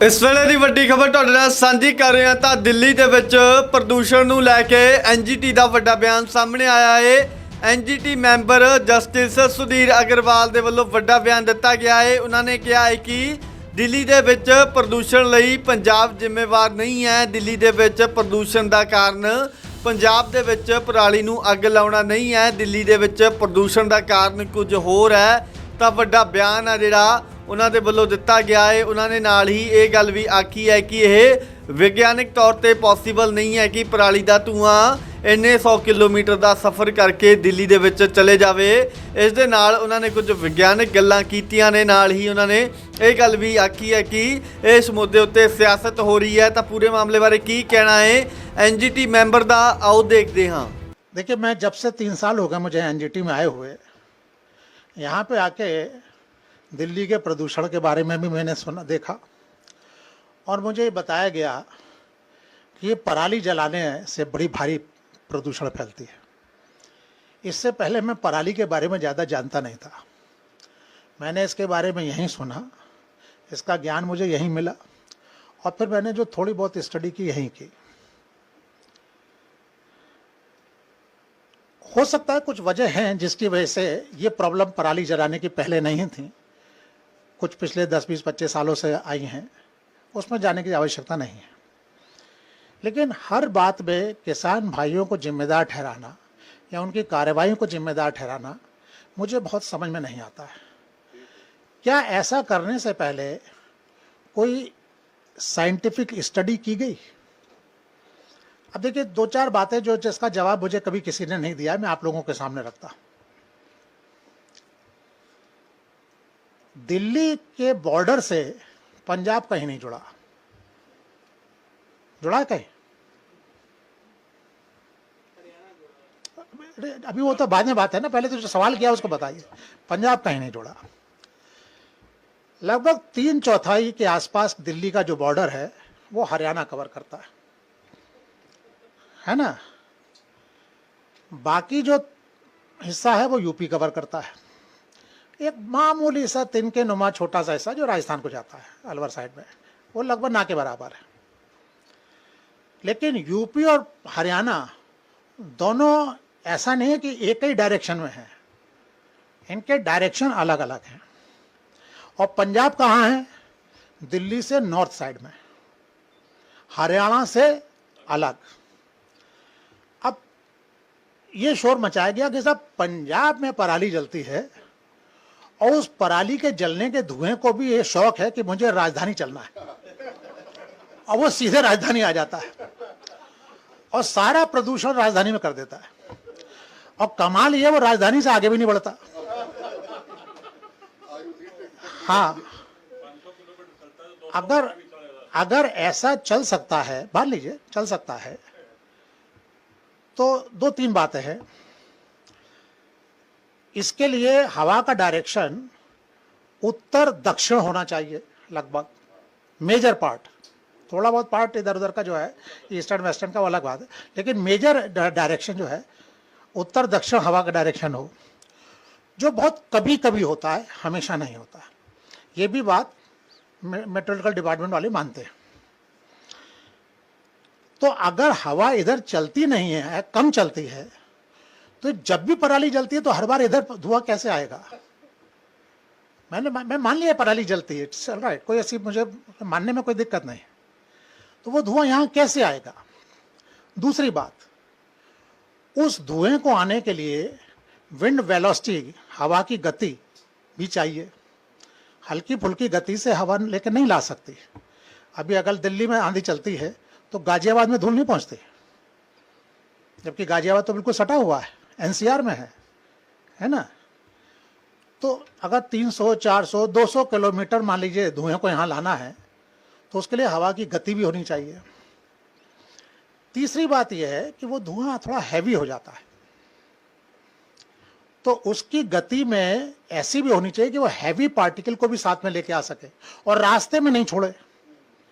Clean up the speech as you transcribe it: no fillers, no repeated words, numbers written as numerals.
इस वेले की वड्डी खबर तुहाडे नाल सांझी कर रहे हैं। तो दिल्ली दे विच प्रदूषण नूं लैके NGT का वड्डा बयान सामने आया है। NGT member justice Sudhir Agarwal के वल्लों वड्डा बयान दिता गया है। उन्होंने कहा है कि दिल्ली दे विच प्रदूषण लई पंजाब जिम्मेवार नहीं है। दिल्ली दे विच प्रदूषण का कारण पंजाब दे विच पराली नूं अग लाउणा नहीं है। दिल्ली दे विच प्रदूषण का कारण कुछ होर है। तो वड्डा बयान है जिहड़ा उन्हां दे वल्लों दिता गया है। उन्होंने नाल ही ये गल भी आखी है कि यह विग्यानक तौर पर पॉसीबल नहीं है कि पराली का धुआं इन्ने 100 किलोमीटर का सफ़र करके दिल्ली दे विच चले जावे। इस दे नाल उन्होंने कुछ विग्यानक गल्लां कीतियां ने। नाल ही उन्होंने ये गल भी आखी है कि इस मुद्दे उत्ते सियासत हो रही है। तो पूरे मामले बारे की कहना है NGT मैंबर का, आओ देखते हाँ। देखिए, मैं जब से 3 साल हो गए मुझे NGT में आए हुए, यहाँ पे आके दिल्ली के प्रदूषण के बारे में भी मैंने सुना देखा और मुझे बताया गया कि ये पराली जलाने से बड़ी भारी प्रदूषण फैलती है। इससे पहले मैं पराली के बारे में ज़्यादा जानता नहीं था। मैंने इसके बारे में यहीं सुना, इसका ज्ञान मुझे यहीं मिला और फिर मैंने जो थोड़ी बहुत स्टडी की यहीं की। हो सकता है कुछ वजह हैं जिसकी वजह से ये प्रॉब्लम पराली जलाने की पहले नहीं थी, कुछ पिछले 10, 20, 25 सालों से आई हैं, उसमें जाने की आवश्यकता नहीं है। लेकिन हर बात में किसान भाइयों को जिम्मेदार ठहराना या उनकी कार्रवाई को जिम्मेदार ठहराना मुझे बहुत समझ में नहीं आता है। क्या ऐसा करने से पहले कोई साइंटिफिक स्टडी की गई? अब देखिए, 2-4 बातें जो जिसका जवाब मुझे कभी किसी ने नहीं दिया, मैं आप लोगों के सामने रखता। दिल्ली के बॉर्डर से पंजाब कहीं नहीं जुड़ा। जुड़ा कहीं? अभी वो तो बाद में बात है ना, पहले तो जो सवाल किया उसको बताइए। पंजाब कहीं नहीं जुड़ा। लगभग 3/4 के आसपास दिल्ली का जो बॉर्डर है वो हरियाणा कवर करता है ना। बाकी जो हिस्सा है वो यूपी कवर करता है। एक मामूली सा तिनके नुमा छोटा सा हिस्सा जो राजस्थान को जाता है अलवर साइड में, वो लगभग ना के बराबर है। लेकिन यूपी और हरियाणा दोनों ऐसा नहीं है कि एक ही डायरेक्शन में है, इनके डायरेक्शन अलग अलग हैं। और पंजाब कहाँ है? दिल्ली से नॉर्थ साइड में, हरियाणा से अलग। अब ये शोर मचाया गया कि साहब पंजाब में पराली जलती है और उस पराली के जलने के धुएं को भी ये शौक है कि मुझे राजधानी चलना है, और वो सीधे राजधानी आ जाता है और सारा प्रदूषण राजधानी में कर देता है। और कमाल ये, वो राजधानी से आगे भी नहीं बढ़ता। हाँ, अगर ऐसा चल सकता है, मान लीजिए चल सकता है, तो 2-3 बातें हैं। इसके लिए हवा का डायरेक्शन उत्तर दक्षिण होना चाहिए, लगभग मेजर पार्ट। थोड़ा बहुत पार्ट इधर उधर का जो है ईस्टर्न वेस्टर्न का वो अलग बात है, लेकिन मेजर डायरेक्शन जो है उत्तर दक्षिण हवा का डायरेक्शन हो, जो बहुत कभी कभी होता है, हमेशा नहीं होता है। ये भी बात मेट्रोलॉजिकल डिपार्टमेंट वाले मानते हैं। तो अगर हवा इधर चलती नहीं है, कम चलती है, तो जब भी पराली जलती है तो हर बार इधर धुआं कैसे आएगा? मैं मान लिया पराली जलती है, चल रहा है, कोई ऐसी मुझे मानने में कोई दिक्कत नहीं, तो वो धुआं यहाँ कैसे आएगा? दूसरी बात, उस धुएं को आने के लिए विंड वेलोसिटी, हवा की गति भी चाहिए। हल्की फुल्की गति से हवा लेकर नहीं ला सकती। अभी अगर दिल्ली में आंधी चलती है तो गाजियाबाद में धूल नहीं पहुंचती, जबकि गाजियाबाद तो बिल्कुल सटा हुआ है, NCR में है ना। तो अगर 300, 400, 200 किलोमीटर मान लीजिए धुएं को यहाँ लाना है, तो उसके लिए हवा की गति भी होनी चाहिए। तीसरी बात यह है कि वो धुआं थोड़ा हैवी हो जाता है, तो उसकी गति में ऐसी भी होनी चाहिए कि वो हैवी पार्टिकल को भी साथ में लेके आ सके और रास्ते में नहीं छोड़े।